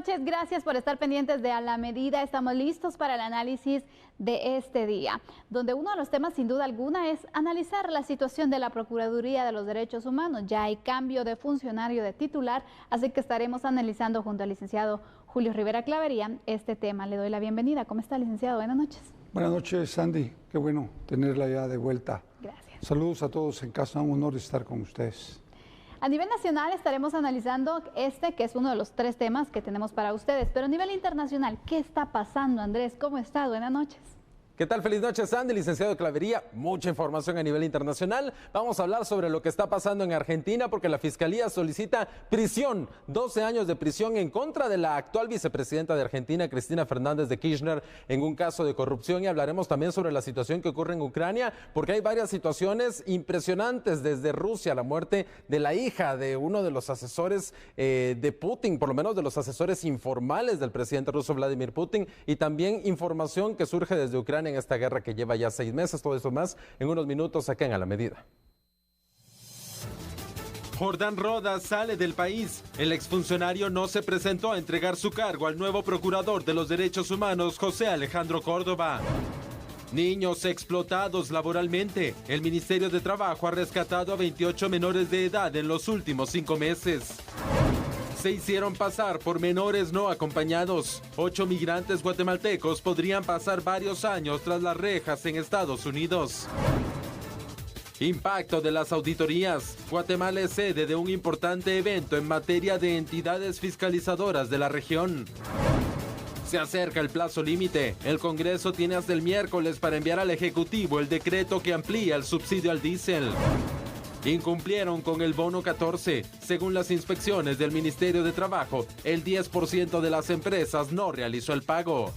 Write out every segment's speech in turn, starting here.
noches, gracias por estar pendientes de A la Medida. Estamos listos para el análisis de este día, donde uno de los temas sin duda alguna es analizar la situación de la Procuraduría de los Derechos Humanos. Ya hay cambio de funcionario de titular, así que estaremos analizando junto al licenciado Julio Rivera Clavería este tema. Le doy la bienvenida. ¿Cómo está, licenciado? Buenas noches. Buenas noches, Sandy. Qué bueno tenerla ya de vuelta. Gracias. Saludos a todos en casa, un honor estar con ustedes. A nivel nacional estaremos analizando que es uno de los 3 temas que tenemos para ustedes, pero a nivel internacional, ¿qué está pasando, Andrés? ¿Cómo está? Buenas noches. ¿Qué tal? Feliz noche, Sandy, licenciado Clavería. Mucha información a nivel internacional. Vamos a hablar sobre lo que está pasando en Argentina porque la Fiscalía solicita prisión, 12 años de prisión en contra de la actual vicepresidenta de Argentina, Cristina Fernández de Kirchner, en un caso de corrupción. Y hablaremos también sobre la situación que ocurre en Ucrania porque hay varias situaciones impresionantes, desde Rusia, la muerte de la hija de uno de los asesores de Putin, por lo menos de los asesores informales del presidente ruso Vladimir Putin, y también información que surge desde Ucrania en esta guerra que lleva ya 6 meses. Todo eso más en unos minutos acá en A la Medida. Jordán Rodas sale del país. El exfuncionario no se presentó a entregar su cargo al nuevo procurador de los derechos humanos, José Alejandro Córdoba. Niños explotados laboralmente. El Ministerio de Trabajo ha rescatado a 28 menores de edad en los últimos 5 meses. Se hicieron pasar por menores no acompañados. 8 migrantes guatemaltecos podrían pasar varios años tras las rejas en Estados Unidos. Impacto de las auditorías. Guatemala es sede de un importante evento en materia de entidades fiscalizadoras de la región. Se acerca el plazo límite. El Congreso tiene hasta el miércoles para enviar al Ejecutivo el decreto que amplía el subsidio al diésel. Incumplieron con el bono 14. Según las inspecciones del Ministerio de Trabajo, el 10% de las empresas no realizó el pago.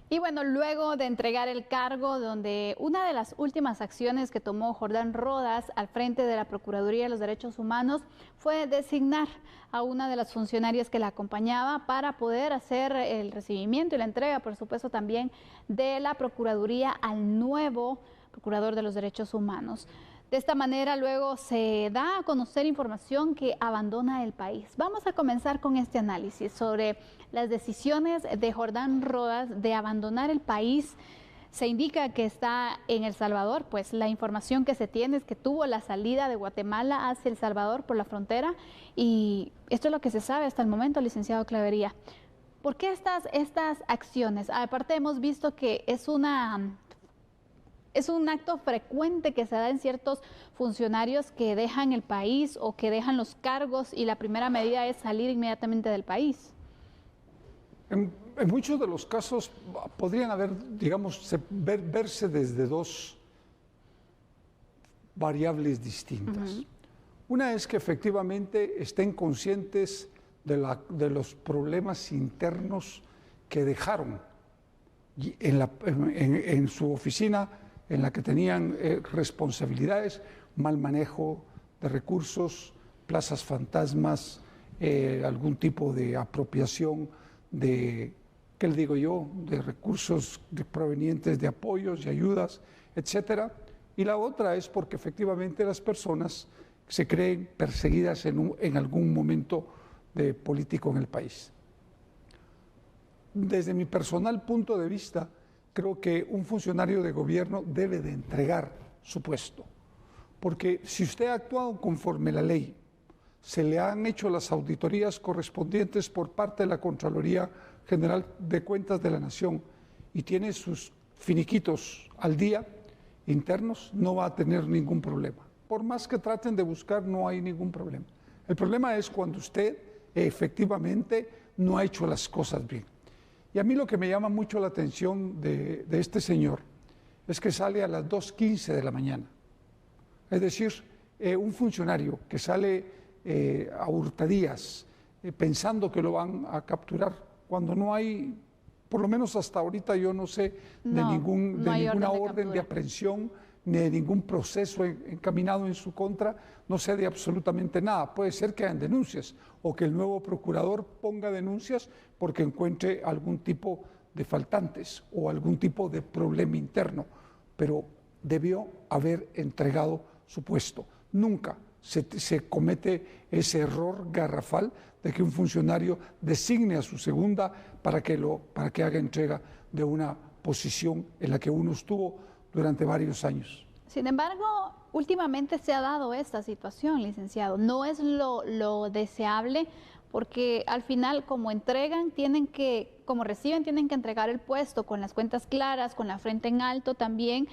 Y bueno, luego de entregar el cargo, donde una de las últimas acciones que tomó Jordán Rodas al frente de la Procuraduría de los Derechos Humanos fue designar a una de las funcionarias que la acompañaba para poder hacer el recibimiento y la entrega, por supuesto, también de la Procuraduría al nuevo Procurador de los Derechos Humanos. De esta manera luego se da a conocer información que abandona el país. Vamos a comenzar con este análisis sobre las decisiones de Jordán Rodas de abandonar el país. Se indica que está en El Salvador, pues la información que se tiene es que tuvo la salida de Guatemala hacia El Salvador por la frontera, y esto es lo que se sabe hasta el momento, licenciado Clavería. ¿Por qué estas acciones? Aparte hemos visto que es un acto frecuente que se da en ciertos funcionarios que dejan el país o que dejan los cargos y la primera medida es salir inmediatamente del país. En muchos de los casos podrían haber, digamos, verse desde 2 variables distintas. Una es que efectivamente estén conscientes de los problemas internos que dejaron en su oficina, en la que tenían responsabilidades, mal manejo de recursos, plazas fantasmas, algún tipo de apropiación de, ¿qué le digo yo?, de recursos provenientes de apoyos y ayudas, etcétera. Y la otra es porque efectivamente las personas se creen perseguidas en algún momento de político en el país. Desde mi personal punto de vista, creo que un funcionario de gobierno debe de entregar su puesto, porque si usted ha actuado conforme la ley, se le han hecho las auditorías correspondientes por parte de la Contraloría General de Cuentas de la Nación y tiene sus finiquitos al día internos, no va a tener ningún problema. Por más que traten de buscar, no hay ningún problema. El problema es cuando usted efectivamente no ha hecho las cosas bien. Y a mí lo que me llama mucho la atención de este señor es que sale a las 2:15 de la mañana. Es decir, un funcionario que sale a hurtadías pensando que lo van a capturar cuando no hay Por lo menos hasta ahorita yo no sé de No, no hay ninguna orden de orden de captura. aprehensión ni de ningún proceso encaminado en su contra, no sé de absolutamente nada. Puede ser que hayan denuncias o que el nuevo procurador ponga denuncias porque encuentre algún tipo de faltantes o algún tipo de problema interno, pero debió haber entregado su puesto. Nunca se comete ese error garrafal de que un funcionario designe a su segunda para que haga entrega de una posición en la que uno estuvo durante varios años. Sin embargo, últimamente se ha dado esta situación, licenciado. No es lo deseable porque al final, como reciben, tienen que entregar el puesto con las cuentas claras, con la frente en alto también,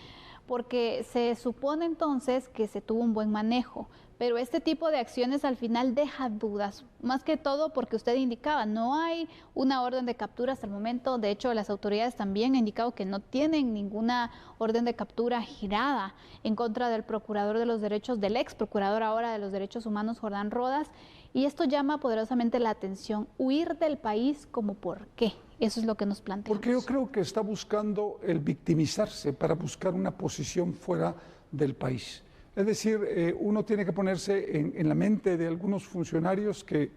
porque se supone entonces que se tuvo un buen manejo. Pero este tipo de acciones al final deja dudas, más que todo porque usted indicaba, no hay una orden de captura hasta el momento. De hecho, las autoridades también han indicado que no tienen ninguna orden de captura girada en contra del procurador de los derechos, del ex procurador ahora de los derechos humanos, Jordán Rodas. Y esto llama poderosamente la atención. Huir del país, ¿como por qué? Eso es lo que nos planteamos. Porque yo creo que está buscando el victimizarse para buscar una posición fuera del país. Es decir, uno tiene que ponerse en la mente de algunos funcionarios que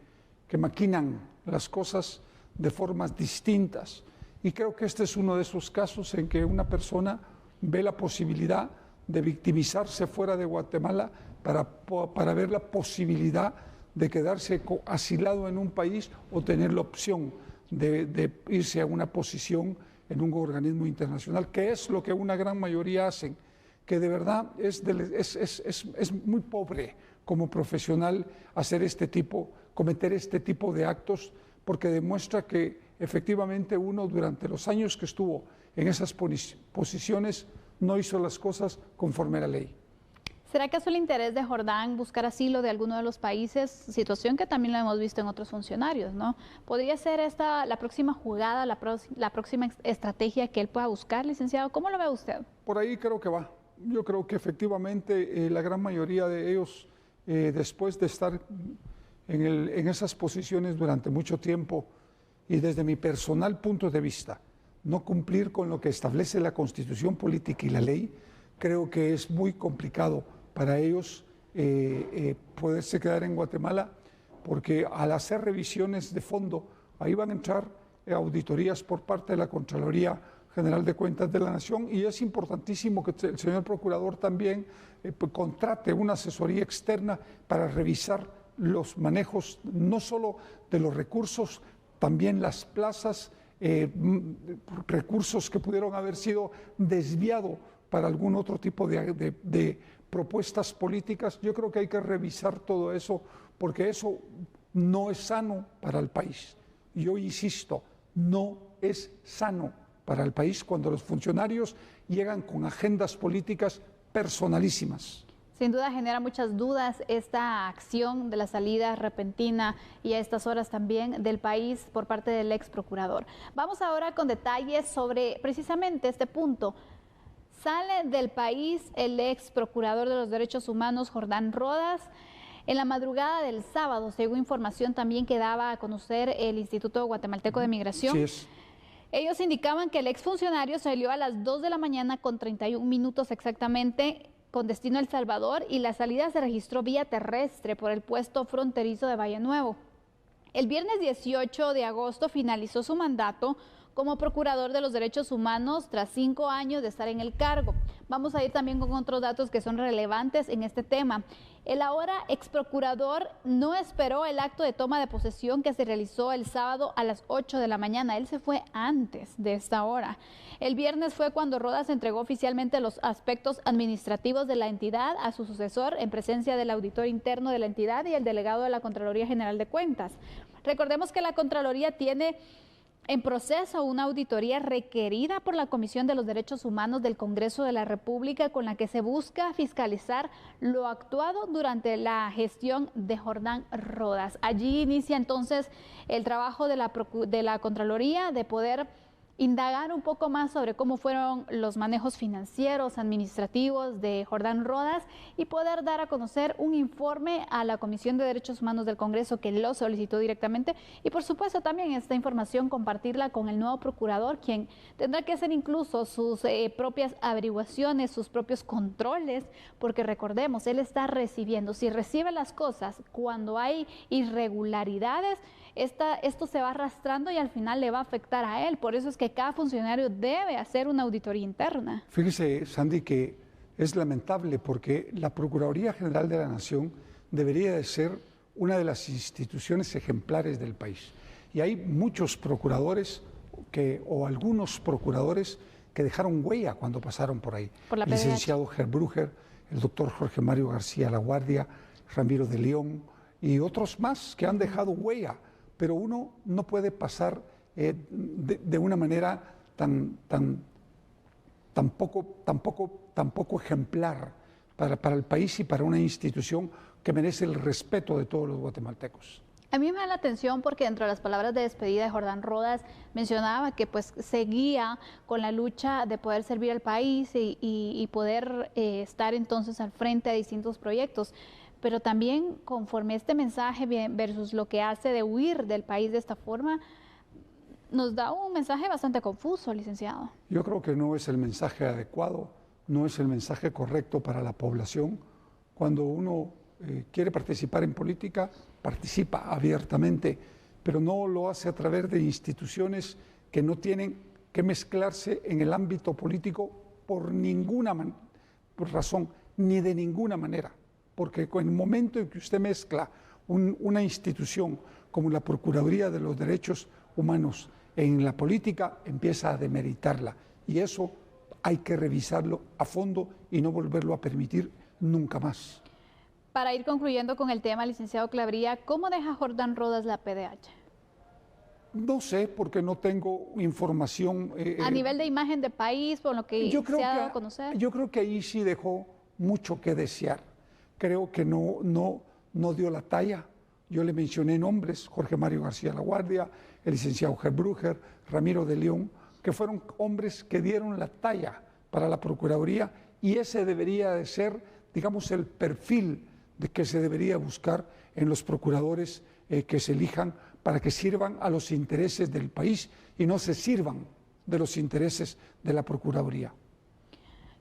maquinan las cosas de formas distintas. Y creo que este es uno de esos casos en que una persona ve la posibilidad de victimizarse fuera de Guatemala para ver la posibilidad de quedarse asilado en un país o tener la opción de irse a una posición en un organismo internacional, que es lo que una gran mayoría hacen, que de verdad es muy pobre como profesional cometer este tipo de actos, porque demuestra que efectivamente uno durante los años que estuvo en esas posiciones no hizo las cosas conforme a la ley. ¿Será acaso el interés de Jordán buscar asilo de alguno de los países? Situación que también lo hemos visto en otros funcionarios, ¿no? ¿Podría ser esta la próxima jugada, la próxima estrategia que él pueda buscar, licenciado? ¿Cómo lo ve usted? Por ahí creo que va. Yo creo que efectivamente la gran mayoría de ellos, después de estar en esas posiciones durante mucho tiempo y desde mi personal punto de vista, no cumplir con lo que establece la Constitución política y la ley, creo que es muy complicado para ellos poderse quedar en Guatemala, porque al hacer revisiones de fondo, ahí van a entrar auditorías por parte de la Contraloría General de Cuentas de la Nación, y es importantísimo que el señor procurador también contrate una asesoría externa para revisar los manejos, no solo de los recursos, también las plazas, recursos que pudieron haber sido desviados para algún otro tipo de propuestas políticas. Yo creo que hay que revisar todo eso, porque eso no es sano para el país. Yo insisto, no es sano para el país cuando los funcionarios llegan con agendas políticas personalísimas. Sin duda genera muchas dudas esta acción de la salida repentina y a estas horas también del país por parte del ex procurador. Vamos ahora con detalles sobre precisamente este punto. Sale del país el ex procurador de los derechos humanos, Jordán Rodas. En la madrugada del sábado, según información también que daba a conocer el Instituto Guatemalteco de Migración. Sí es. Ellos indicaban que el exfuncionario salió a las 2 de la mañana con 31 minutos exactamente con destino a El Salvador, y la salida se registró vía terrestre por el puesto fronterizo de Valle Nuevo. El viernes 18 de agosto finalizó su mandato como procurador de los derechos humanos tras 5 años de estar en el cargo. Vamos a ir también con otros datos que son relevantes en este tema. El ahora ex procurador no esperó el acto de toma de posesión que se realizó el sábado a las 8 de la mañana. Él se fue antes de esta hora. El viernes fue cuando Rodas entregó oficialmente los aspectos administrativos de la entidad a su sucesor en presencia del auditor interno de la entidad y el delegado de la Contraloría General de Cuentas. Recordemos que la Contraloría tiene en proceso una auditoría requerida por la Comisión de los Derechos Humanos del Congreso de la República, con la que se busca fiscalizar lo actuado durante la gestión de Jordán Rodas. Allí inicia entonces el trabajo de la Contraloría de poder indagar un poco más sobre cómo fueron los manejos financieros, administrativos de Jordán Rodas y poder dar a conocer un informe a la Comisión de Derechos Humanos del Congreso que lo solicitó directamente y por supuesto también esta información compartirla con el nuevo procurador, quien tendrá que hacer incluso sus propias averiguaciones, sus propios controles, porque recordemos, él está recibiendo, si recibe las cosas cuando hay irregularidades, esto se va arrastrando y al final le va a afectar a él. Por eso es que cada funcionario debe hacer una auditoría interna. Fíjese, Sandy, que es lamentable porque la Procuraduría General de la Nación debería de ser una de las instituciones ejemplares del país. Y hay muchos procuradores o algunos procuradores que dejaron huella cuando pasaron por ahí. Por la el licenciado Gerd Brugger, el doctor Jorge Mario García Laguardia, Ramiro de León y otros más que han dejado huella. Pero uno no puede pasar de una manera tan poco ejemplar para el país y para una institución que merece el respeto de todos los guatemaltecos. A mí me da la atención porque dentro de las palabras de despedida de Jordán Rodas mencionaba que pues seguía con la lucha de poder servir al país y poder estar entonces al frente de distintos proyectos. Pero también conforme este mensaje versus lo que hace de huir del país de esta forma, nos da un mensaje bastante confuso, licenciado. Yo creo que no es el mensaje adecuado, no es el mensaje correcto para la población. Cuando uno quiere participar en política, participa abiertamente, pero no lo hace a través de instituciones que no tienen que mezclarse en el ámbito político por ninguna razón, ni de ninguna manera. Porque en el momento en que usted mezcla una institución como la Procuraduría de los Derechos Humanos en la política, empieza a demeritarla. Y eso hay que revisarlo a fondo y no volverlo a permitir nunca más. Para ir concluyendo con el tema, licenciado Clavería, ¿cómo deja Jordán Rodas la PDH? No sé, porque no tengo información. A nivel de imagen de país, por lo que se ha dado a conocer. Yo creo que ahí sí dejó mucho que desear. Creo que no dio la talla. Yo le mencioné nombres, Jorge Mario García Laguardia, el licenciado Gerd Brugger, Ramiro de León, que fueron hombres que dieron la talla para la Procuraduría y ese debería de ser, digamos, el perfil de que se debería buscar en los procuradores que se elijan para que sirvan a los intereses del país y no se sirvan de los intereses de la Procuraduría.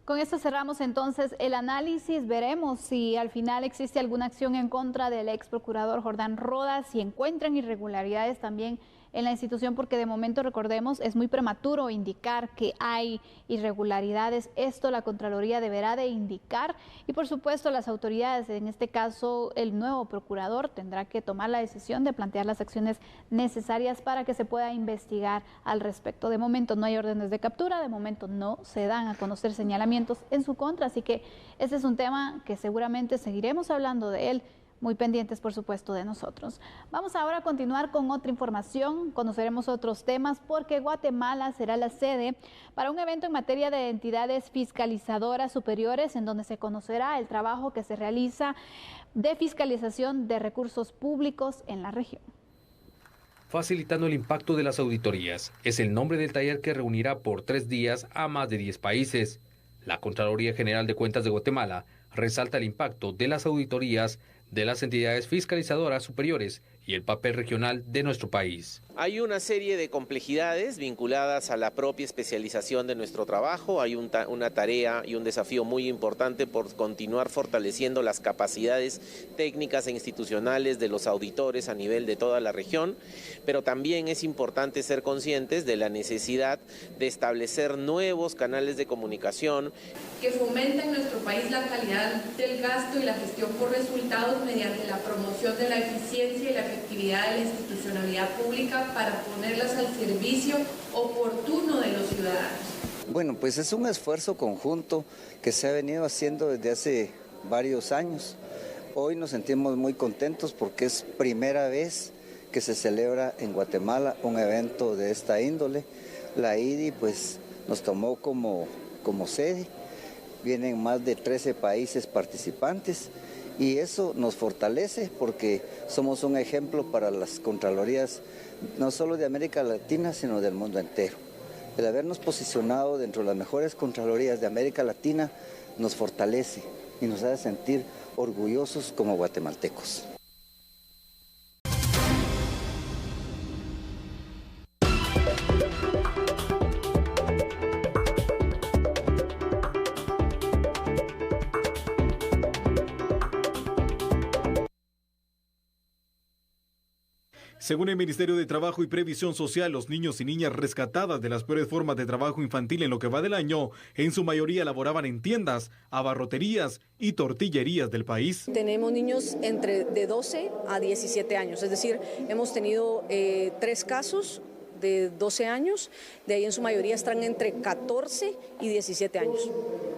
Con esto cerramos entonces el análisis. Veremos si al final existe alguna acción en contra del ex procurador Jordán Rodas, si encuentran irregularidades también en la institución, porque de momento, recordemos, es muy prematuro indicar que hay irregularidades. Esto la Contraloría deberá de indicar y por supuesto las autoridades, en este caso el nuevo procurador, tendrá que tomar la decisión de plantear las acciones necesarias para que se pueda investigar al respecto. De momento no hay órdenes de captura, de momento no se dan a conocer señalamientos en su contra, así que este es un tema que seguramente seguiremos hablando de él. Muy pendientes, por supuesto, de nosotros. Vamos ahora a continuar con otra información. Conoceremos otros temas porque Guatemala será la sede para un evento en materia de entidades fiscalizadoras superiores en donde se conocerá el trabajo que se realiza de fiscalización de recursos públicos en la región. Facilitando el impacto de las auditorías es el nombre del taller que reunirá por 3 días a más de 10 países. La Contraloría General de Cuentas de Guatemala resalta el impacto de las auditorías de las entidades fiscalizadoras superiores y el papel regional de nuestro país. Hay una serie de complejidades vinculadas a la propia especialización de nuestro trabajo. Hay una tarea y un desafío muy importante por continuar fortaleciendo las capacidades técnicas e institucionales de los auditores a nivel de toda la región, pero también es importante ser conscientes de la necesidad de establecer nuevos canales de comunicación que fomenten en nuestro país la calidad del gasto y la gestión por resultados mediante la promoción de la eficiencia y la efectividad de la institucionalidad pública para ponerlas al servicio oportuno de los ciudadanos. Bueno, pues es un esfuerzo conjunto que se ha venido haciendo desde hace varios años. Hoy nos sentimos muy contentos porque es primera vez que se celebra en Guatemala un evento de esta índole. La IDI pues nos tomó como sede, vienen más de 13 países participantes y eso nos fortalece porque somos un ejemplo para las contralorías no solo de América Latina sino del mundo entero. El habernos posicionado dentro de las mejores contralorías de América Latina nos fortalece y nos hace sentir orgullosos como guatemaltecos. Según el Ministerio de Trabajo y Previsión Social, los niños y niñas rescatadas de las peores formas de trabajo infantil en lo que va del año, en su mayoría laboraban en tiendas, abarroterías y tortillerías del país. Tenemos niños de 12 a 17 años, es decir, hemos tenido 3 casos de 12 años, de ahí en su mayoría están entre 14 y 17 años.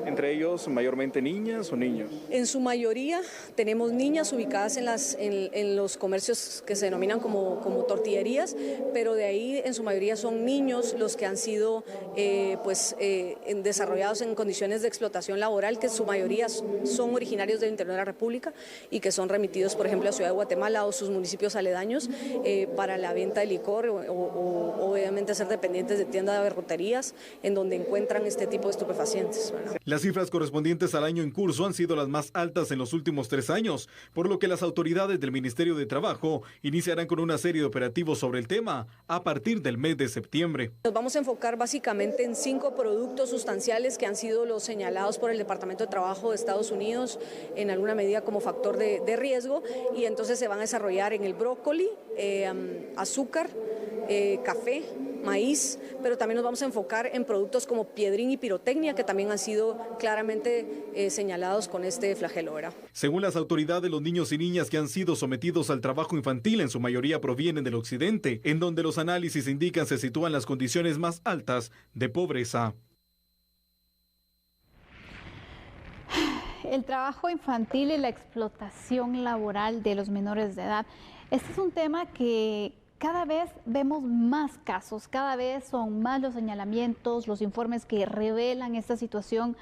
¿Entre ellos mayormente niñas o niños? En su mayoría tenemos niñas ubicadas en los comercios que se denominan como tortillerías, pero de ahí en su mayoría son niños los que han sido desarrollados en condiciones de explotación laboral, que en su mayoría son originarios del interior de la República y que son remitidos, por ejemplo, a Ciudad de Guatemala o sus municipios aledaños para la venta de licor o obviamente ser dependientes de tiendas de abarroterías en donde encuentran este tipo de estupefacientes, ¿verdad? Las cifras correspondientes al año en curso han sido las más altas en los últimos 3 años, por lo que las autoridades del Ministerio de Trabajo iniciarán con una serie de operativos sobre el tema a partir del mes de septiembre. Nos vamos a enfocar básicamente en 5 productos sustanciales que han sido los señalados por el Departamento de Trabajo de Estados Unidos en alguna medida como factor de riesgo, y entonces se van a desarrollar en el brócoli, azúcar, café, maíz, pero también nos vamos a enfocar en productos como piedrín y pirotecnia, que también han sido claramente señalados con este flagelo, ¿verdad? Según las autoridades, los niños y niñas que han sido sometidos al trabajo infantil en su mayoría provienen del occidente, en donde los análisis indican se sitúan las condiciones más altas de pobreza. El trabajo infantil y la explotación laboral de los menores de edad. Este es un tema que cada vez vemos más casos, cada vez son más los señalamientos, los informes que revelan esta situación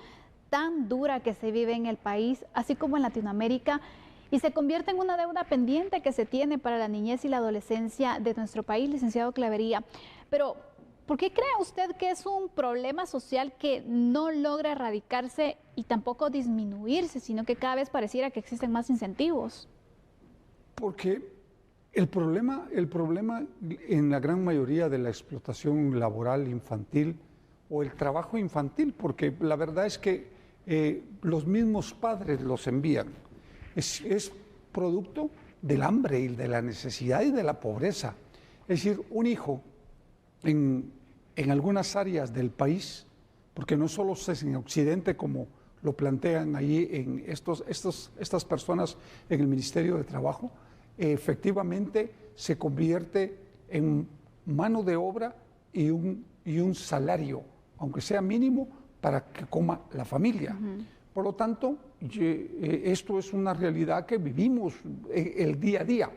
tan dura que se vive en el país, así como en Latinoamérica, y se convierte en una deuda pendiente que se tiene para la niñez y la adolescencia de nuestro país, licenciado Clavería. Pero, ¿por qué cree usted que es un problema social que no logra erradicarse y tampoco disminuirse, sino que cada vez pareciera que existen más incentivos? Porque el problema en la gran mayoría de la explotación laboral infantil o el trabajo infantil, porque la verdad es que los mismos padres los envían, es producto del hambre y de la necesidad y de la pobreza. Es decir, un hijo en algunas áreas del país, porque no solo es en Occidente como lo plantean allí en estas personas en el Ministerio de Trabajo, efectivamente se convierte en mano de obra y un salario, aunque sea mínimo, para que coma la familia. Por lo tanto, esto es una realidad que vivimos el día a día.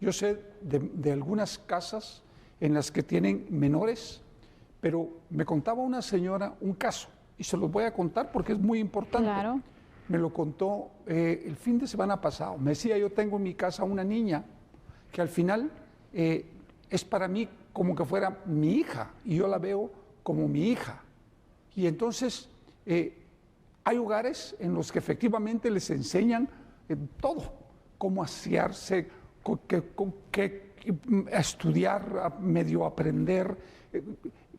Yo sé de algunas casas en las que tienen menores, pero me contaba una señora un caso, y se los voy a contar porque es muy importante. Claro. Me lo contó el fin de semana pasado. Me decía, yo tengo en mi casa una niña que al final es para mí como que fuera mi hija, y yo la veo como mi hija. Y entonces hay hogares en los que efectivamente les enseñan todo, cómo asearse, a estudiar, a medio aprender,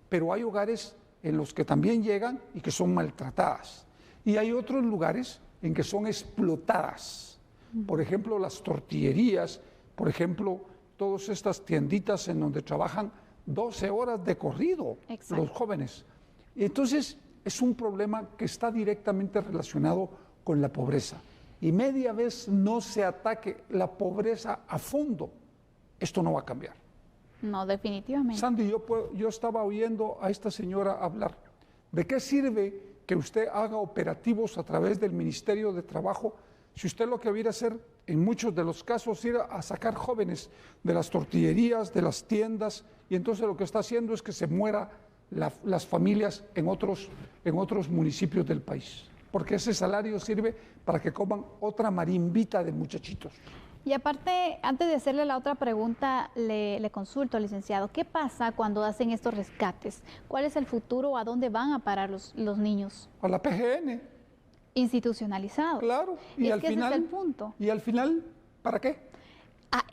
pero hay hogares en los que también llegan y que son maltratadas. Y hay otros lugares en que son explotadas. Por ejemplo, las tortillerías, por ejemplo, todas estas tienditas en donde trabajan 12 horas de corrido. Exacto. Los jóvenes. Y entonces es un problema que está directamente relacionado con la pobreza. Y media vez no se ataque la pobreza a fondo, esto no va a cambiar. No, definitivamente. Sandy, yo estaba oyendo a esta señora hablar. ¿De qué sirve que usted haga operativos a través del Ministerio de Trabajo si usted lo que viene a hacer en muchos de los casos ir a sacar jóvenes de las tortillerías, de las tiendas, y entonces lo que está haciendo es que se muera las familias en otros municipios del país? Porque ese salario sirve para que coman otra marimbita de muchachitos. Y aparte, antes de hacerle la otra pregunta, le consulto, licenciado, ¿qué pasa cuando hacen estos rescates? ¿Cuál es el futuro o a dónde van a parar los niños? A la PGN. Institucionalizados. Claro. Y al final, ese es el punto. ¿Y al final para qué?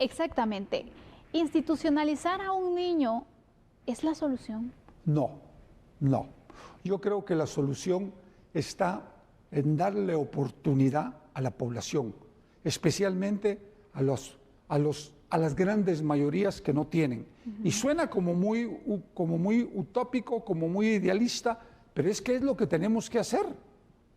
Exactamente. ¿Institucionalizar a un niño es la solución? No. Yo creo que la solución está en darle oportunidad a la población, especialmente a las grandes mayorías que no tienen. Y suena como muy utópico, como muy idealista, pero es que es lo que tenemos que hacer.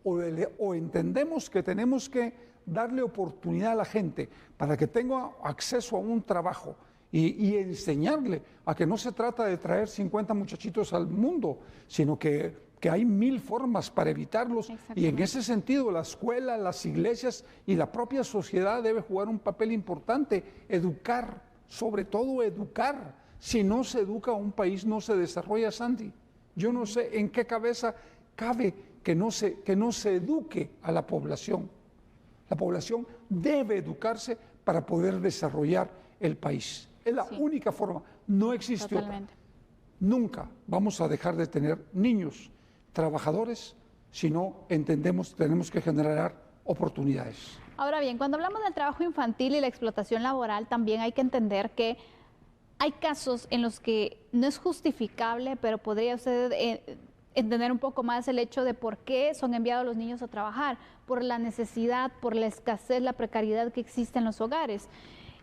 O entendemos que tenemos que darle oportunidad a la gente para que tenga acceso a un trabajo y enseñarle a que no se trata de traer 50 muchachitos al mundo, sino que hay 1000 formas para evitarlos, y en ese sentido la escuela, las iglesias y la propia sociedad debe jugar un papel importante, educar, sobre todo educar. Si no se educa, un país no se desarrolla, Sandy. Yo no sé en qué cabeza cabe que no se eduque a la población. La población debe educarse para poder desarrollar el país. Es la única forma, no existe otra. Nunca vamos a dejar de tener niños trabajadores si no entendemos que tenemos que generar oportunidades. Ahora bien, cuando hablamos del trabajo infantil y la explotación laboral, también hay que entender que hay casos en los que no es justificable, pero podría usted entender un poco más el hecho de por qué son enviados los niños a trabajar, por la necesidad, por la escasez, la precariedad que existe en los hogares.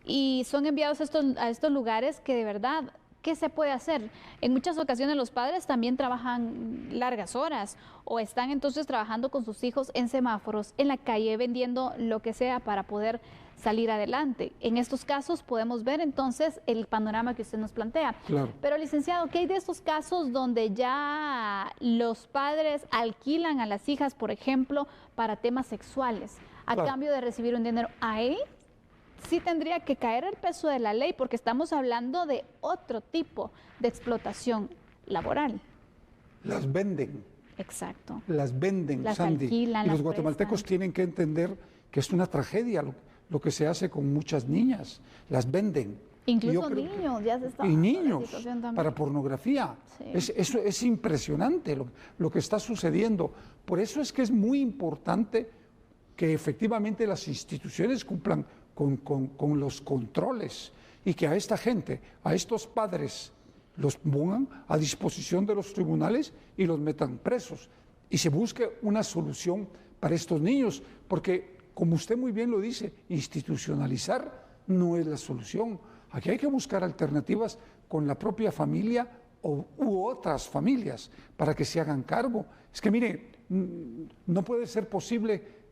Y son enviados a estos lugares que de verdad, ¿qué se puede hacer? En muchas ocasiones los padres también trabajan largas horas o están entonces trabajando con sus hijos en semáforos, en la calle, vendiendo lo que sea para poder salir adelante. En estos casos podemos ver entonces el panorama que usted nos plantea. Claro. Pero, licenciado, ¿qué hay de estos casos donde ya los padres alquilan a las hijas, por ejemplo, para temas sexuales, a cambio de recibir un dinero? Ahí sí tendría que caer el peso de la ley, porque estamos hablando de otro tipo de explotación laboral. Las venden. Exacto. Las venden, las Sandy. Alquilan, y los guatemaltecos tienen que entender que es una tragedia lo que se hace con muchas niñas. Las venden. Incluso niños, ya se está. Y niños, para pornografía. Sí. Eso es impresionante lo que está sucediendo. Por eso es que es muy importante que efectivamente las instituciones cumplan con los controles y que a esta gente, a estos padres, los pongan a disposición de los tribunales y los metan presos. Y se busque una solución para estos niños, porque, como usted muy bien lo dice, institucionalizar no es la solución. Aquí hay que buscar alternativas con la propia familia u otras familias para que se hagan cargo. Es que, mire, no puede ser posible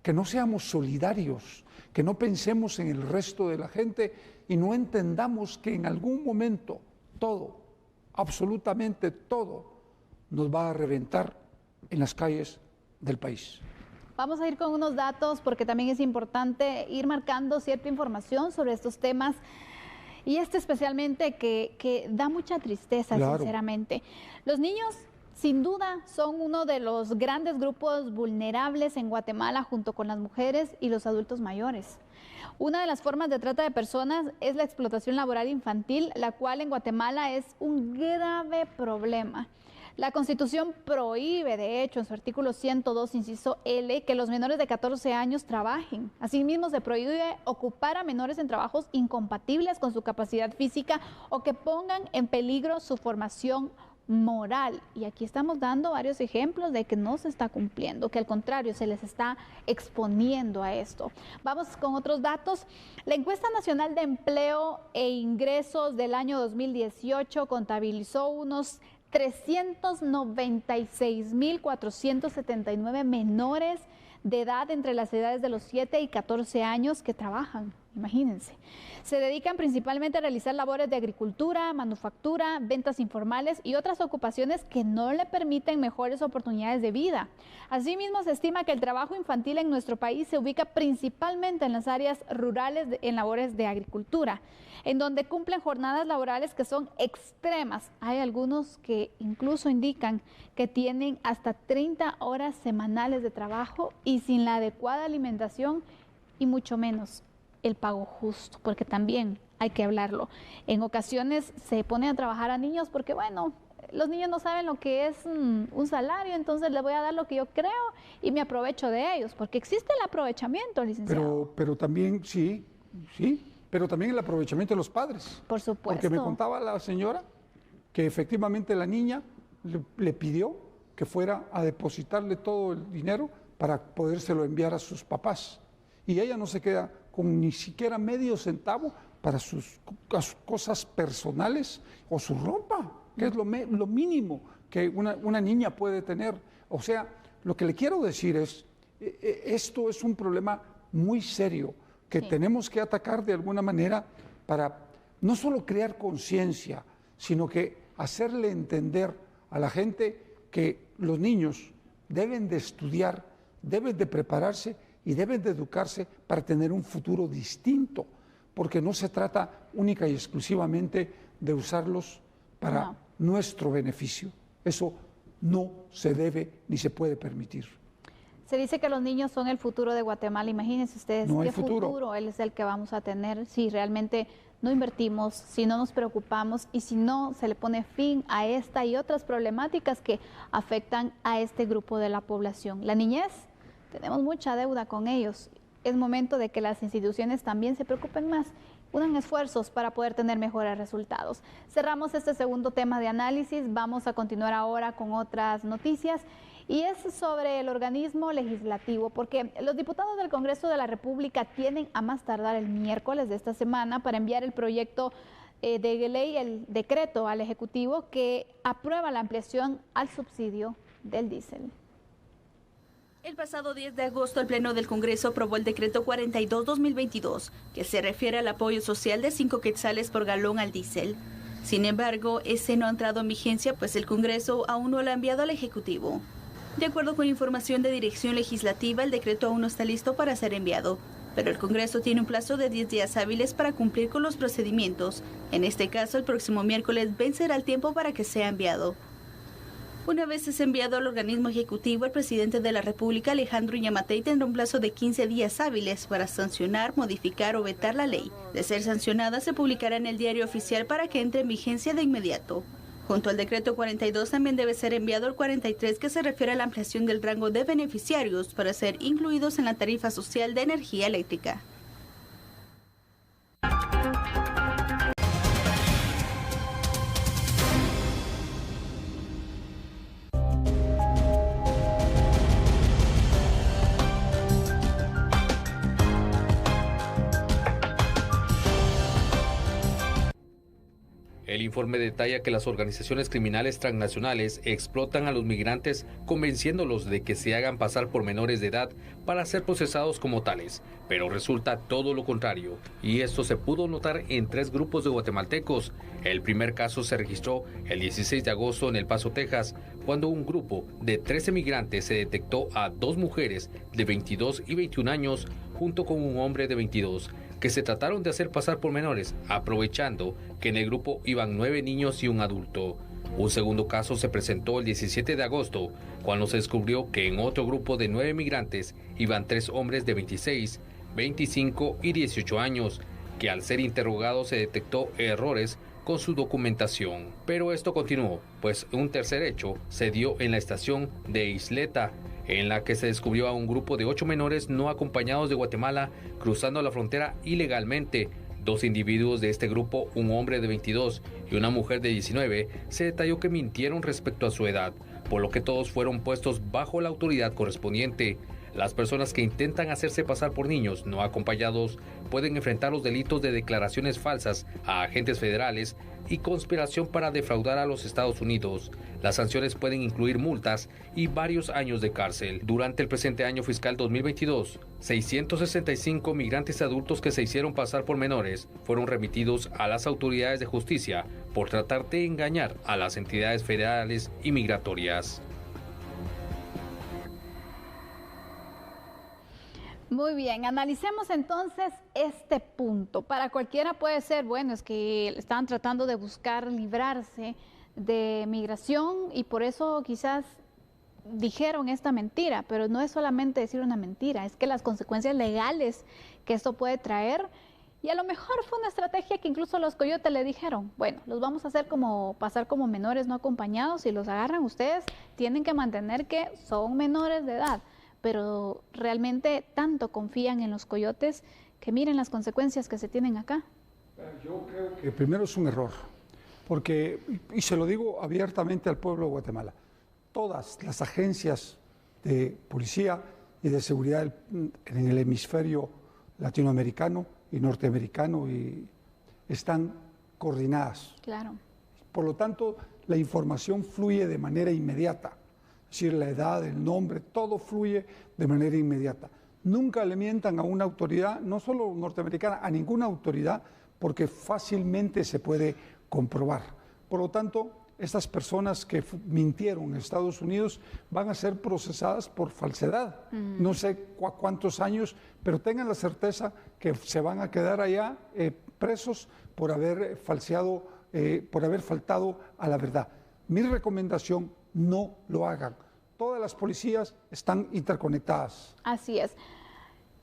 que no seamos solidarios, que no pensemos en el resto de la gente y no entendamos que en algún momento todo, absolutamente todo, nos va a reventar en las calles del país. Vamos a ir con unos datos porque también es importante ir marcando cierta información sobre estos temas, y especialmente que da mucha tristeza, sinceramente. Los niños, sin duda, son uno de los grandes grupos vulnerables en Guatemala, junto con las mujeres y los adultos mayores. Una de las formas de trata de personas es la explotación laboral infantil, la cual en Guatemala es un grave problema. La Constitución prohíbe, de hecho, en su artículo 102, inciso L, que los menores de 14 años trabajen. Asimismo, se prohíbe ocupar a menores en trabajos incompatibles con su capacidad física o que pongan en peligro su formación moral. Y aquí estamos dando varios ejemplos de que no se está cumpliendo, que al contrario se les está exponiendo a esto. Vamos con otros datos. La encuesta nacional de empleo e ingresos del año 2018 contabilizó unos 396.479 menores de edad entre las edades de los 7 y 14 años que trabajan. Imagínense. Se dedican principalmente a realizar labores de agricultura, manufactura, ventas informales y otras ocupaciones que no le permiten mejores oportunidades de vida. Asimismo, se estima que el trabajo infantil en nuestro país se ubica principalmente en las áreas rurales en labores de agricultura, en donde cumplen jornadas laborales que son extremas. Hay algunos que incluso indican que tienen hasta 30 horas semanales de trabajo y sin la adecuada alimentación y mucho menos el pago justo, porque también hay que hablarlo. En ocasiones se ponen a trabajar a niños porque, bueno, los niños no saben lo que es un salario, entonces les voy a dar lo que yo creo y me aprovecho de ellos, porque existe el aprovechamiento, licenciado. Pero también, sí, pero también el aprovechamiento de los padres. Por supuesto. Porque me contaba la señora que efectivamente la niña le pidió que fuera a depositarle todo el dinero para podérselo enviar a sus papás. Y ella no se queda con ni siquiera medio centavo para sus cosas personales o su ropa, que es lo mínimo que una niña puede tener. O sea, lo que le quiero decir es, esto es un problema muy serio que tenemos que atacar de alguna manera para no solo crear conciencia, sino que hacerle entender a la gente que los niños deben de estudiar, deben de prepararse y deben de educarse para tener un futuro distinto, porque no se trata única y exclusivamente de usarlos para nuestro beneficio. Eso no se debe ni se puede permitir. Se dice que los niños son el futuro de Guatemala. Imagínense ustedes qué futuro él es el que vamos a tener si realmente no invertimos, si no nos preocupamos y si no se le pone fin a esta y otras problemáticas que afectan a este grupo de la población. La niñez, tenemos mucha deuda con ellos. Es momento de que las instituciones también se preocupen más, unan esfuerzos para poder tener mejores resultados. Cerramos este segundo tema de análisis. Vamos a continuar ahora con otras noticias. Y es sobre el organismo legislativo, porque los diputados del Congreso de la República tienen a más tardar el miércoles de esta semana para enviar el proyecto de ley, el decreto al Ejecutivo que aprueba la ampliación al subsidio del diésel. El pasado 10 de agosto, el Pleno del Congreso aprobó el decreto 42-2022, que se refiere al apoyo social de 5 quetzales por galón al diésel. Sin embargo, ese no ha entrado en vigencia, pues el Congreso aún no lo ha enviado al Ejecutivo. De acuerdo con información de Dirección Legislativa, el decreto aún no está listo para ser enviado, pero el Congreso tiene un plazo de 10 días hábiles para cumplir con los procedimientos. En este caso, el próximo miércoles vencerá el tiempo para que sea enviado. Una vez es enviado al organismo ejecutivo, el presidente de la República, Alejandro Yamatei, tendrá un plazo de 15 días hábiles para sancionar, modificar o vetar la ley. De ser sancionada, se publicará en el Diario Oficial para que entre en vigencia de inmediato. Junto al decreto 42 también debe ser enviado el 43, que se refiere a la ampliación del rango de beneficiarios para ser incluidos en la tarifa social de energía eléctrica. El informe detalla que las organizaciones criminales transnacionales explotan a los migrantes convenciéndolos de que se hagan pasar por menores de edad para ser procesados como tales, pero resulta todo lo contrario, y esto se pudo notar en 3 grupos de guatemaltecos. El primer caso se registró el 16 de agosto en El Paso, Texas, cuando un grupo de 13 migrantes se detectó a 2 mujeres de 22 y 21 años junto con un hombre de 22, que se trataron de hacer pasar por menores, aprovechando que en el grupo iban 9 niños y un adulto. Un segundo caso se presentó el 17 de agosto, cuando se descubrió que en otro grupo de 9 migrantes iban 3 hombres de 26, 25 y 18 años, que al ser interrogados se detectó errores con su documentación. Pero esto continuó, pues un tercer hecho se dio en la estación de Isleta, en la que se descubrió a un grupo de 8 menores no acompañados de Guatemala cruzando la frontera ilegalmente. 2 individuos de este grupo, un hombre de 22 y una mujer de 19, se detalló que mintieron respecto a su edad, por lo que todos fueron puestos bajo la autoridad correspondiente. Las personas que intentan hacerse pasar por niños no acompañados pueden enfrentar los delitos de declaraciones falsas a agentes federales y conspiración para defraudar a los Estados Unidos. Las sanciones pueden incluir multas y varios años de cárcel. Durante el presente año fiscal 2022, 665 migrantes adultos que se hicieron pasar por menores fueron remitidos a las autoridades de justicia por tratar de engañar a las entidades federales y migratorias. Muy bien, analicemos entonces este punto. Para cualquiera puede ser, bueno, es que estaban tratando de buscar librarse de migración y por eso quizás dijeron esta mentira, pero no es solamente decir una mentira, es que las consecuencias legales que esto puede traer, y a lo mejor fue una estrategia que incluso los coyotes le dijeron, bueno, los vamos a hacer pasar como menores no acompañados, si los agarran ustedes tienen que mantener que son menores de edad, pero realmente tanto confían en los coyotes que miren las consecuencias que se tienen acá. Yo creo que primero es un error, porque, y se lo digo abiertamente al pueblo de Guatemala, todas las agencias de policía y de seguridad en el hemisferio latinoamericano y norteamericano están coordinadas. Claro. Por lo tanto, la información fluye de manera inmediata. Es decir, la edad, el nombre, todo fluye de manera inmediata. Nunca le mientan a una autoridad, no solo norteamericana, a ninguna autoridad, porque fácilmente se puede comprobar. Por lo tanto, estas personas que mintieron en Estados Unidos van a ser procesadas por falsedad. No sé cuántos años, pero tengan la certeza que se van a quedar allá presos por haber falseado, por haber faltado a la verdad. Mi recomendación, no lo hagan. Todas las policías están interconectadas. Así es.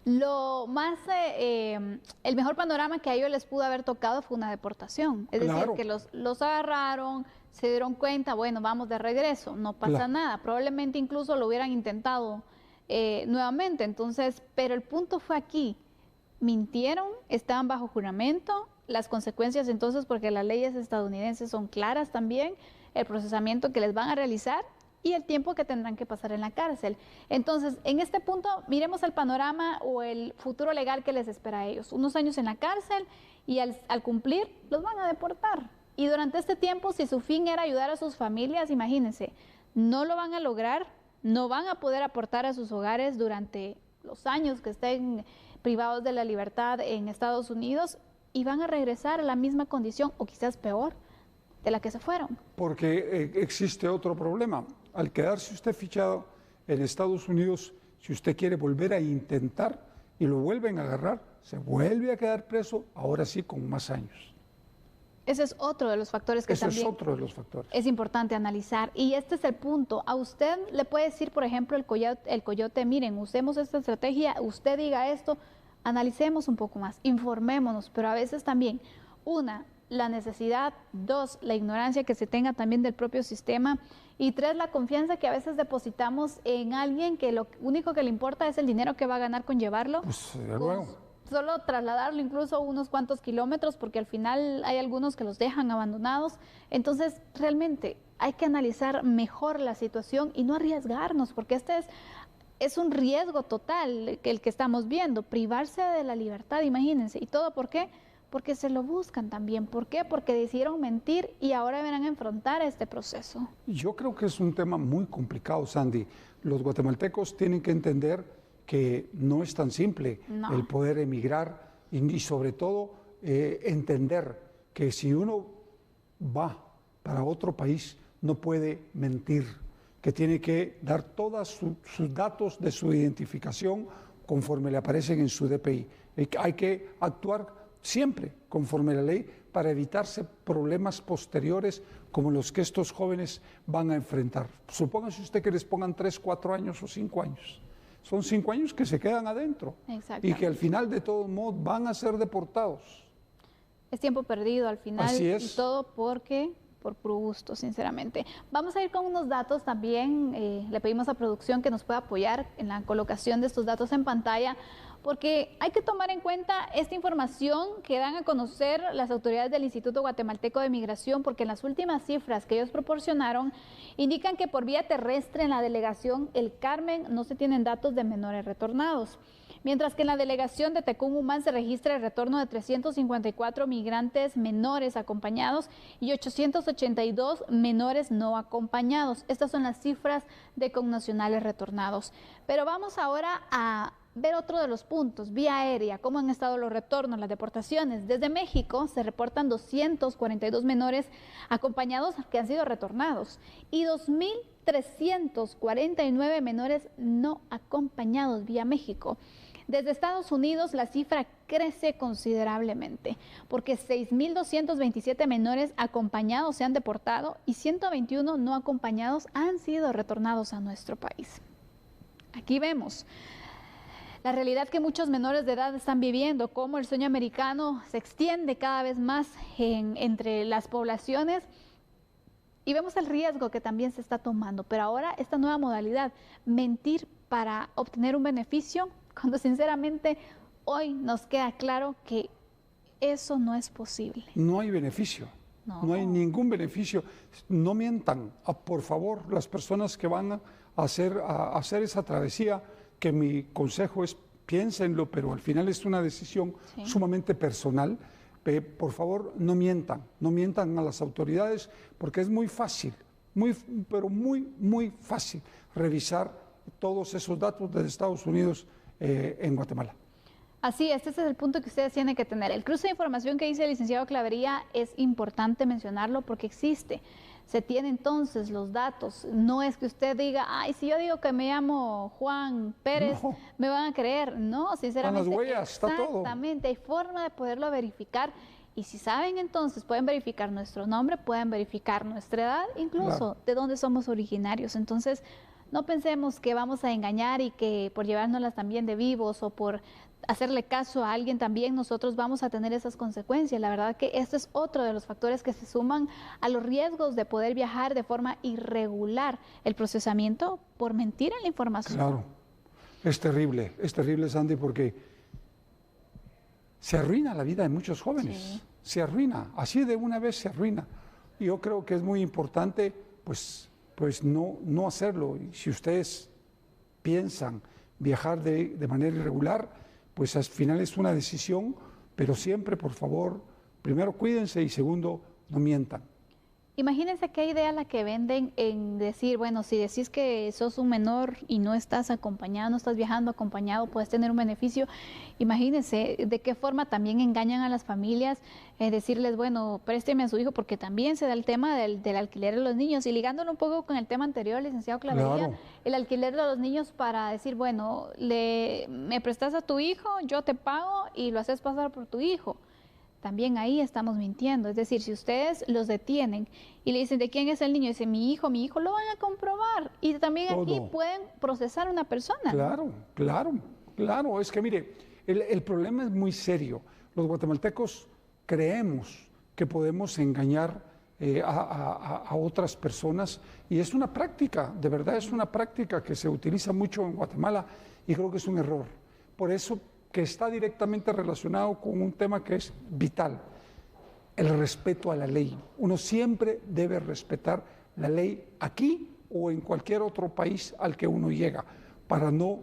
Lo más, el mejor panorama que a ellos les pudo haber tocado fue una deportación. Es decir, que los agarraron, se dieron cuenta, bueno, vamos de regreso, no pasa nada. Probablemente incluso lo hubieran intentado nuevamente. Entonces, pero el punto fue aquí, mintieron, estaban bajo juramento, las consecuencias entonces, porque las leyes estadounidenses son claras también, el procesamiento que les van a realizar y el tiempo que tendrán que pasar en la cárcel. Entonces, en este punto, miremos el panorama o el futuro legal que les espera a ellos. Unos años en la cárcel y al cumplir, los van a deportar. Y durante este tiempo, si su fin era ayudar a sus familias, imagínense, no lo van a lograr, no van a poder aportar a sus hogares durante los años que estén privados de la libertad en Estados Unidos y van a regresar a la misma condición o quizás peor de la que se fueron. Porque existe otro problema. Al quedarse usted fichado en Estados Unidos, si usted quiere volver a intentar y lo vuelven a agarrar, se vuelve a quedar preso, ahora sí con más años. Ese es otro de los factores que también es importante analizar. Y este es el punto. A usted le puede decir, por ejemplo, el coyote, miren, usemos esta estrategia, usted diga esto, analicemos un poco más, informémonos, pero a veces también, la necesidad, 2, la ignorancia que se tenga también del propio sistema y 3, la confianza que a veces depositamos en alguien que lo único que le importa es el dinero que va a ganar con llevarlo. Pues, luego. Solo trasladarlo incluso unos cuantos kilómetros porque al final hay algunos que los dejan abandonados. Entonces, realmente hay que analizar mejor la situación y no arriesgarnos porque este es un riesgo total el que estamos viendo, privarse de la libertad, imagínense. ¿Y todo por qué? Porque se lo buscan también. ¿Por qué? Porque decidieron mentir y ahora van a enfrentar este proceso. Yo creo que es un tema muy complicado, Sandy. Los guatemaltecos tienen que entender que no es tan simple el poder emigrar y sobre todo entender que si uno va para otro país no puede mentir, que tiene que dar todos sus datos de su identificación conforme le aparecen en su DPI. Hay que actuar siempre conforme a la ley para evitarse problemas posteriores como los que estos jóvenes van a enfrentar. Supóngase usted que les pongan 3, 4 años o 5 años. Son 5 años que se quedan adentro y que al final de todos modos van a ser deportados. Es tiempo perdido al final. Así es. Y todo por puro gusto, sinceramente. Vamos a ir con unos datos también. Le pedimos a producción que nos pueda apoyar en la colocación de estos datos en pantalla, porque hay que tomar en cuenta esta información que dan a conocer las autoridades del Instituto Guatemalteco de Migración, porque en las últimas cifras que ellos proporcionaron indican que por vía terrestre en la delegación El Carmen no se tienen datos de menores retornados, mientras que en la delegación de Tecún-Umán se registra el retorno de 354 migrantes menores acompañados y 882 menores no acompañados. Estas son las cifras de connacionales retornados. Pero vamos ahora a ver otro de los puntos, vía aérea, cómo han estado los retornos, las deportaciones. Desde México se reportan 242 menores acompañados que han sido retornados y 2.349 menores no acompañados vía México. Desde Estados Unidos la cifra crece considerablemente, porque 6.227 menores acompañados se han deportado y 121 no acompañados han sido retornados a nuestro país. Aquí vemos la realidad que muchos menores de edad están viviendo, cómo el sueño americano se extiende cada vez más entre las poblaciones, y vemos el riesgo que también se está tomando. Pero ahora esta nueva modalidad, mentir para obtener un beneficio, cuando sinceramente hoy nos queda claro que eso no es posible. No hay beneficio, no hay ningún beneficio. No mientan, por favor, las personas que van a hacer esa travesía, que mi consejo es piénsenlo, pero al final es una decisión sumamente personal. Por favor, no mientan a las autoridades, porque es muy fácil, muy fácil revisar todos esos datos de Estados Unidos en Guatemala. Así, este es el punto que ustedes tienen que tener. El cruce de información que dice el licenciado Clavería es importante mencionarlo porque existe. Se tienen entonces los datos. No es que usted diga, ay, si yo digo que me llamo Juan Pérez, me van a creer. No, sinceramente. Con las huellas, está todo. Exactamente, hay forma de poderlo verificar. Y si saben, entonces pueden verificar nuestro nombre, pueden verificar nuestra edad, incluso de dónde somos originarios. Entonces, no pensemos que vamos a engañar y que por llevárnoslas también de vivos o por hacerle caso a alguien también nosotros vamos a tener esas consecuencias. La verdad que este es otro de los factores que se suman a los riesgos de poder viajar de forma irregular, el procesamiento por mentir en la información. Claro, es terrible, Sandy, porque se arruina la vida de muchos jóvenes, se arruina, así de una vez se arruina. Y yo creo que es muy importante, pues no hacerlo. Y si ustedes piensan viajar de manera irregular, pues al final es una decisión, pero siempre, por favor, primero cuídense y segundo, no mientan. Imagínense qué idea la que venden en decir, bueno, si decís que sos un menor y no estás acompañado, no estás viajando acompañado, puedes tener un beneficio. Imagínense de qué forma también engañan a las familias, decirles, bueno, présteme a su hijo, porque también se da el tema del alquiler de los niños. Y ligándolo un poco con el tema anterior, licenciado Clavería, el alquiler de los niños para decir, bueno, me prestas a tu hijo, yo te pago y lo haces pasar por tu hijo. También ahí estamos mintiendo. Es decir, si ustedes los detienen y le dicen, ¿de quién es el niño? Y dice, mi hijo, lo van a comprobar. Y también aquí pueden procesar a una persona. Claro. Es que mire, el problema es muy serio. Los guatemaltecos creemos que podemos engañar a otras personas y es una práctica, de verdad es una práctica que se utiliza mucho en Guatemala y creo que es un error. Por eso que está directamente relacionado con un tema que es vital, el respeto a la ley. Uno siempre debe respetar la ley aquí o en cualquier otro país al que uno llega, para no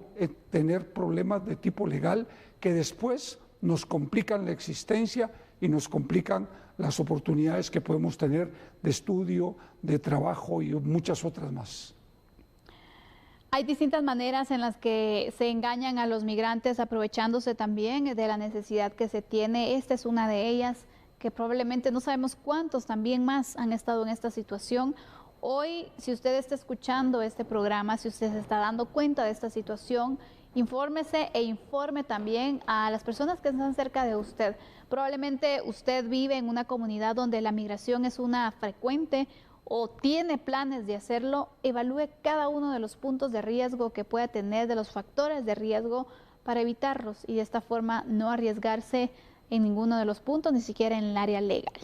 tener problemas de tipo legal que después nos complican la existencia y nos complican las oportunidades que podemos tener de estudio, de trabajo y muchas otras más. Hay distintas maneras en las que se engañan a los migrantes, aprovechándose también de la necesidad que se tiene. Esta es una de ellas, que probablemente no sabemos cuántos también más han estado en esta situación. Hoy, si usted está escuchando este programa, si usted se está dando cuenta de esta situación, infórmese e informe también a las personas que están cerca de usted. Probablemente usted vive en una comunidad donde la migración es una frecuente o tiene planes de hacerlo. Evalúe cada uno de los puntos de riesgo que pueda tener, de los factores de riesgo, para evitarlos y de esta forma no arriesgarse en ninguno de los puntos, ni siquiera en el área legal.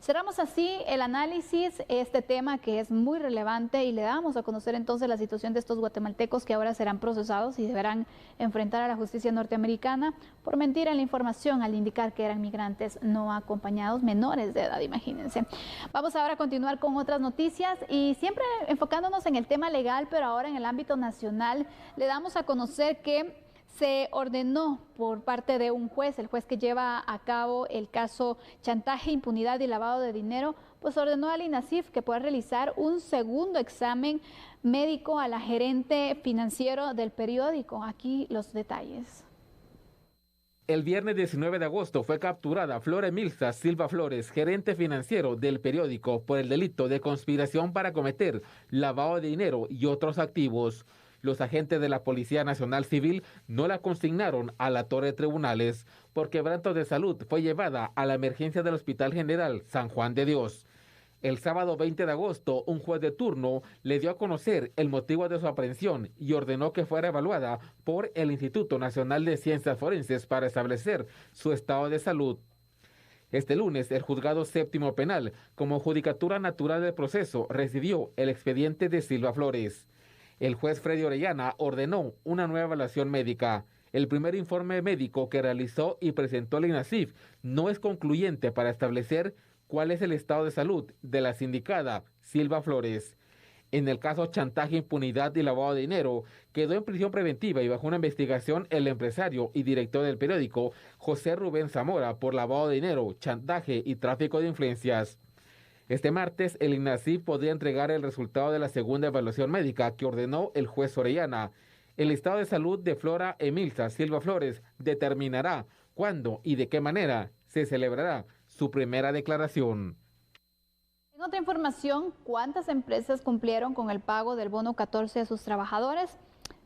Cerramos así el análisis, este tema que es muy relevante, y le damos a conocer entonces la situación de estos guatemaltecos que ahora serán procesados y deberán enfrentar a la justicia norteamericana por mentir en la información al indicar que eran migrantes no acompañados, menores de edad, imagínense. Vamos ahora a continuar con otras noticias y siempre enfocándonos en el tema legal, pero ahora en el ámbito nacional. Le damos a conocer que se ordenó por parte de un juez, el juez que lleva a cabo el caso chantaje, impunidad y lavado de dinero, pues ordenó al INASIF que pueda realizar un segundo examen médico a la gerente financiero del periódico. Aquí los detalles. El viernes 19 de agosto fue capturada Flor Emilza Silva Flores, gerente financiero del periódico, por el delito de conspiración para cometer lavado de dinero y otros activos. Los agentes de la Policía Nacional Civil no la consignaron a la torre de tribunales. Por quebranto de salud fue llevada a la emergencia del Hospital General San Juan de Dios. El sábado 20 de agosto, un juez de turno le dio a conocer el motivo de su aprehensión y ordenó que fuera evaluada por el Instituto Nacional de Ciencias Forenses para establecer su estado de salud. Este lunes, el Juzgado Séptimo Penal, como judicatura natural del proceso, recibió el expediente de Silva Flores. El juez Freddy Orellana ordenó una nueva evaluación médica. El primer informe médico que realizó y presentó el INASIF no es concluyente para establecer cuál es el estado de salud de la sindicada Silva Flores. En el caso chantaje, impunidad y lavado de dinero, quedó en prisión preventiva y bajo una investigación el empresario y director del periódico José Rubén Zamora por lavado de dinero, chantaje y tráfico de influencias. Este martes, el INASIF podría entregar el resultado de la segunda evaluación médica que ordenó el juez Orellana. El estado de salud de Flora Emilza Silva Flores determinará cuándo y de qué manera se celebrará su primera declaración. En otra información, ¿cuántas empresas cumplieron con el pago del bono 14 a sus trabajadores?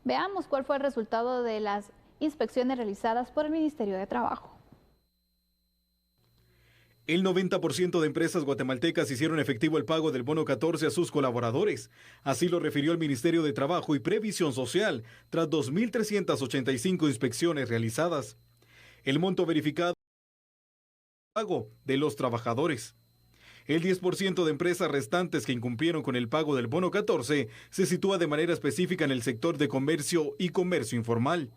Veamos cuál fue el resultado de las inspecciones realizadas por el Ministerio de Trabajo. El 90% de empresas guatemaltecas hicieron efectivo el pago del bono 14 a sus colaboradores. Así lo refirió el Ministerio de Trabajo y Previsión Social, tras 2.385 inspecciones realizadas. El monto verificado pago de los trabajadores. El 10% de empresas restantes que incumplieron con el pago del bono 14 se sitúa de manera específica en el sector de comercio y comercio informal.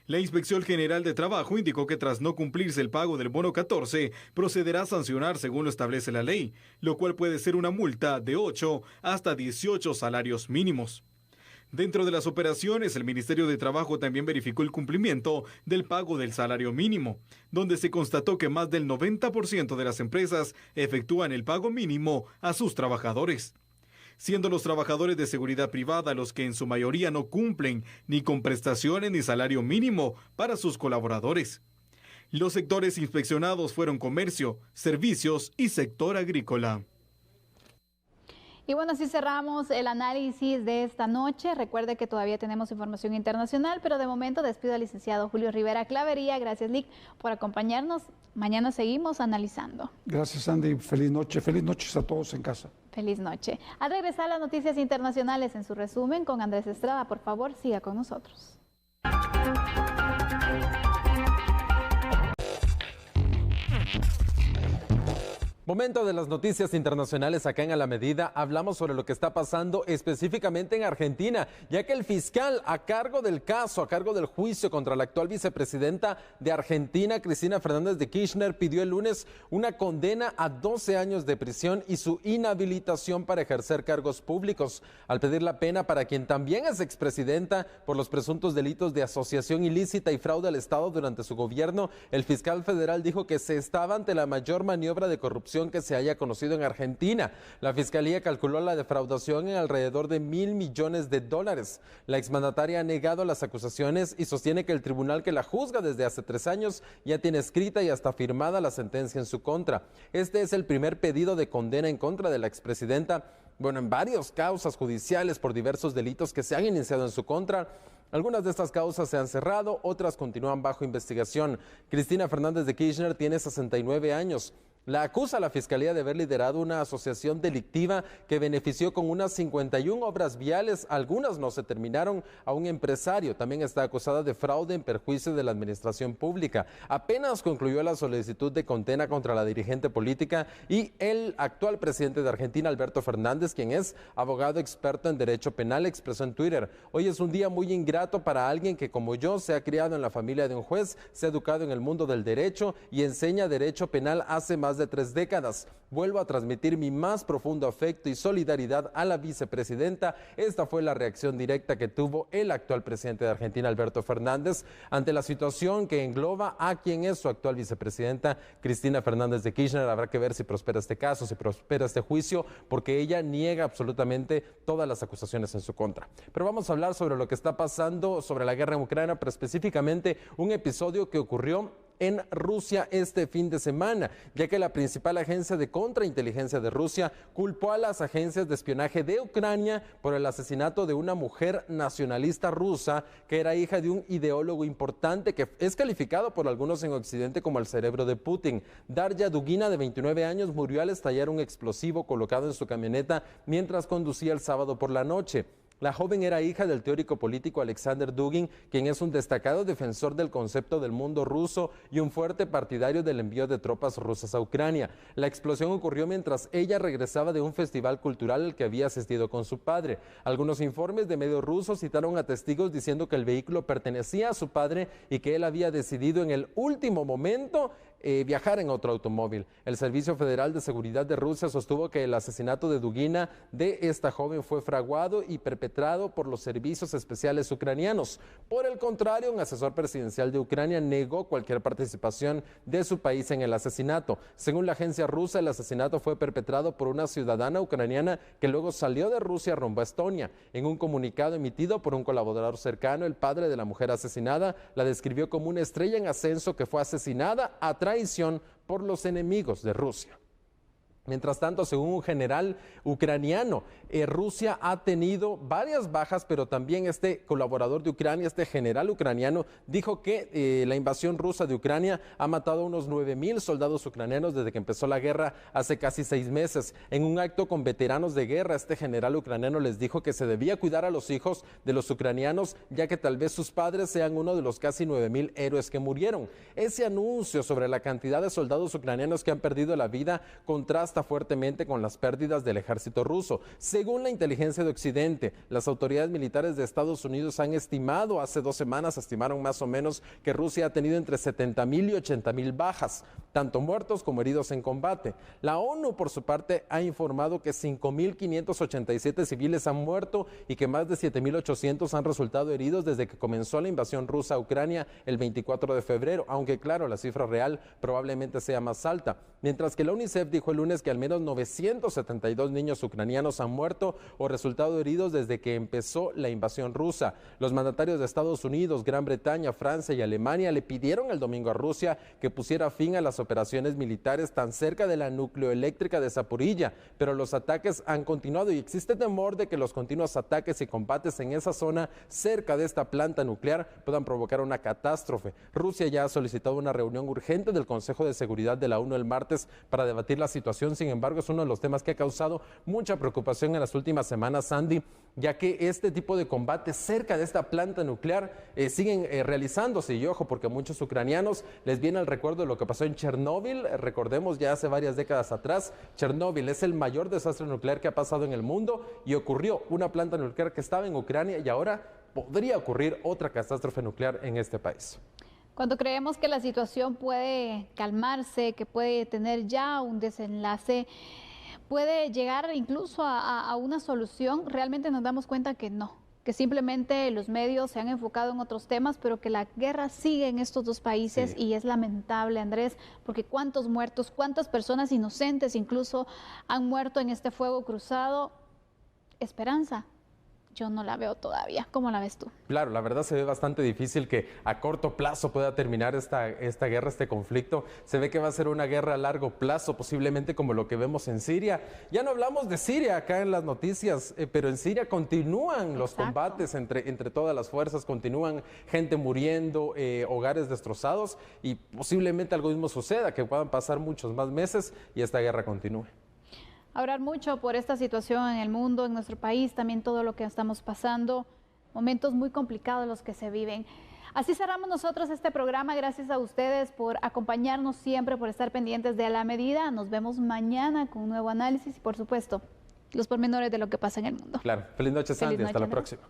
La Inspección General de Trabajo indicó que tras no cumplirse el pago del bono 14, procederá a sancionar según lo establece la ley, lo cual puede ser una multa de 8 hasta 18 salarios mínimos. Dentro de las operaciones, el Ministerio de Trabajo también verificó el cumplimiento del pago del salario mínimo, donde se constató que más del 90% de las empresas efectúan el pago mínimo a sus trabajadores, siendo los trabajadores de seguridad privada los que en su mayoría no cumplen ni con prestaciones ni salario mínimo para sus colaboradores. Los sectores inspeccionados fueron comercio, servicios y sector agrícola. Y bueno, así cerramos el análisis de esta noche. Recuerde que todavía tenemos información internacional, pero de momento despido al licenciado Julio Rivera Clavería. Gracias, Lic, por acompañarnos. Mañana seguimos analizando. Gracias, Andy. Feliz noche. Feliz noches a todos en casa. Feliz noche. Al regresar las noticias internacionales en su resumen con Andrés Estrada, por favor, siga con nosotros. Momento de las noticias internacionales acá en A la Medida. Hablamos sobre lo que está pasando específicamente en Argentina, ya que el fiscal a cargo del caso, a cargo del juicio contra la actual vicepresidenta de Argentina, Cristina Fernández de Kirchner, pidió el lunes una condena a 12 años de prisión y su inhabilitación para ejercer cargos públicos, al pedir la pena para quien también es expresidenta por los presuntos delitos de asociación ilícita y fraude al Estado durante su gobierno. El fiscal federal dijo que se estaba ante la mayor maniobra de corrupción que se haya conocido en Argentina. La fiscalía calculó la defraudación en alrededor de $1.000 millones. La exmandataria ha negado las acusaciones y sostiene que el tribunal que la juzga desde hace 3 años ya tiene escrita y hasta firmada la sentencia en su contra. Este es el primer pedido de condena en contra de la expresidenta, en varias causas judiciales por diversos delitos que se han iniciado en su contra. Algunas de estas causas se han cerrado, otras continúan bajo investigación. Cristina Fernández de Kirchner tiene 69 años. La acusa a la Fiscalía de haber liderado una asociación delictiva que benefició con unas 51 obras viales, algunas no se terminaron, a un empresario. También está acusada de fraude en perjuicio de la administración pública. Apenas concluyó la solicitud de condena contra la dirigente política y el actual presidente de Argentina, Alberto Fernández, quien es abogado experto en derecho penal, expresó en Twitter: hoy es un día muy ingrato para alguien que como yo se ha criado en la familia de un juez, se ha educado en el mundo del derecho y enseña derecho penal hace más de 3 décadas. Vuelvo a transmitir mi más profundo afecto y solidaridad a la vicepresidenta. Esta fue la reacción directa que tuvo el actual presidente de Argentina, Alberto Fernández, ante la situación que engloba a quien es su actual vicepresidenta, Cristina Fernández de Kirchner. Habrá que ver si prospera este caso, si prospera este juicio, porque ella niega absolutamente todas las acusaciones en su contra. Pero vamos a hablar sobre lo que está pasando, sobre la guerra en Ucrania, pero específicamente un episodio que ocurrió en Rusia este fin de semana, ya que la principal agencia de contrainteligencia de Rusia culpó a las agencias de espionaje de Ucrania por el asesinato de una mujer nacionalista rusa que era hija de un ideólogo importante que es calificado por algunos en Occidente como el cerebro de Putin. Darya Dugina, de 29 años, murió al estallar un explosivo colocado en su camioneta mientras conducía el sábado por la noche. La joven era hija del teórico político Alexander Dugin, quien es un destacado defensor del concepto del mundo ruso y un fuerte partidario del envío de tropas rusas a Ucrania. La explosión ocurrió mientras ella regresaba de un festival cultural al que había asistido con su padre. Algunos informes de medios rusos citaron a testigos diciendo que el vehículo pertenecía a su padre y que él había decidido en el último momento viajar en otro automóvil. El Servicio Federal de Seguridad de Rusia sostuvo que el asesinato de Dugina de esta joven fue fraguado y perpetrado por los servicios especiales ucranianos. Por el contrario, un asesor presidencial de Ucrania negó cualquier participación de su país en el asesinato. Según la agencia rusa, el asesinato fue perpetrado por una ciudadana ucraniana que luego salió de Rusia rumbo a Estonia. En un comunicado emitido por un colaborador cercano, el padre de la mujer asesinada la describió como una estrella en ascenso que fue asesinada a traición por los enemigos de Rusia. Mientras tanto, según un general ucraniano, Rusia ha tenido varias bajas, pero también este colaborador de Ucrania, este general ucraniano, dijo que la invasión rusa de Ucrania ha matado a unos 9,000 soldados ucranianos desde que empezó la guerra hace casi 6 meses. En un acto con veteranos de guerra, este general ucraniano les dijo que se debía cuidar a los hijos de los ucranianos, ya que tal vez sus padres sean uno de los casi 9,000 héroes que murieron. Ese anuncio sobre la cantidad de soldados ucranianos que han perdido la vida contrasta fuertemente con las pérdidas del ejército ruso. Según la inteligencia de Occidente, las autoridades militares de Estados Unidos han estimado, hace 2 semanas estimaron más o menos que Rusia ha tenido entre 70,000 y 80,000 bajas, tanto muertos como heridos en combate. La ONU, por su parte, ha informado que 5,587 civiles han muerto y que más de 7,800 han resultado heridos desde que comenzó la invasión rusa a Ucrania el 24 de febrero, aunque claro, la cifra real probablemente sea más alta. Mientras que la UNICEF dijo el lunes que al menos 972 niños ucranianos han muerto o resultado heridos desde que empezó la invasión rusa. Los mandatarios de Estados Unidos, Gran Bretaña, Francia y Alemania le pidieron el domingo a Rusia que pusiera fin a las operaciones militares tan cerca de la nucleoeléctrica de Zaporilla, pero los ataques han continuado y existe temor de que los continuos ataques y combates en esa zona cerca de esta planta nuclear puedan provocar una catástrofe. Rusia ya ha solicitado una reunión urgente del Consejo de Seguridad de la ONU el martes para debatir la situación. Sin embargo, es uno de los temas que ha causado mucha preocupación en las últimas semanas, Sandy, ya que este tipo de combates cerca de esta planta nuclear siguen realizándose. Y ojo, porque a muchos ucranianos les viene el recuerdo de lo que pasó en Chernóbil. Recordemos, ya hace varias décadas atrás, Chernóbil es el mayor desastre nuclear que ha pasado en el mundo y ocurrió una planta nuclear que estaba en Ucrania y ahora podría ocurrir otra catástrofe nuclear en este país. Cuando creemos que la situación puede calmarse, que puede tener ya un desenlace, puede llegar incluso a una solución, realmente nos damos cuenta que no, que simplemente los medios se han enfocado en otros temas, pero que la guerra sigue en estos dos países. Sí. Y es lamentable, Andrés, porque cuántos muertos, cuántas personas inocentes incluso han muerto en este fuego cruzado. Esperanza, yo no la veo todavía. ¿Cómo la ves tú? Claro, la verdad se ve bastante difícil que a corto plazo pueda terminar esta guerra, este conflicto. Se ve que va a ser una guerra a largo plazo, posiblemente como lo que vemos en Siria. Ya no hablamos de Siria acá en las noticias, pero en Siria continúan los combates entre todas las fuerzas, continúan gente muriendo, hogares destrozados y posiblemente algo mismo suceda, que puedan pasar muchos más meses y esta guerra continúe. Orar mucho por esta situación en el mundo, en nuestro país, también todo lo que estamos pasando, momentos muy complicados los que se viven. Así cerramos nosotros este programa, gracias a ustedes por acompañarnos siempre, por estar pendientes de A la Medida. Nos vemos mañana con un nuevo análisis y por supuesto, los pormenores de lo que pasa en el mundo. Claro, feliz noche, Sandy, hasta la próxima.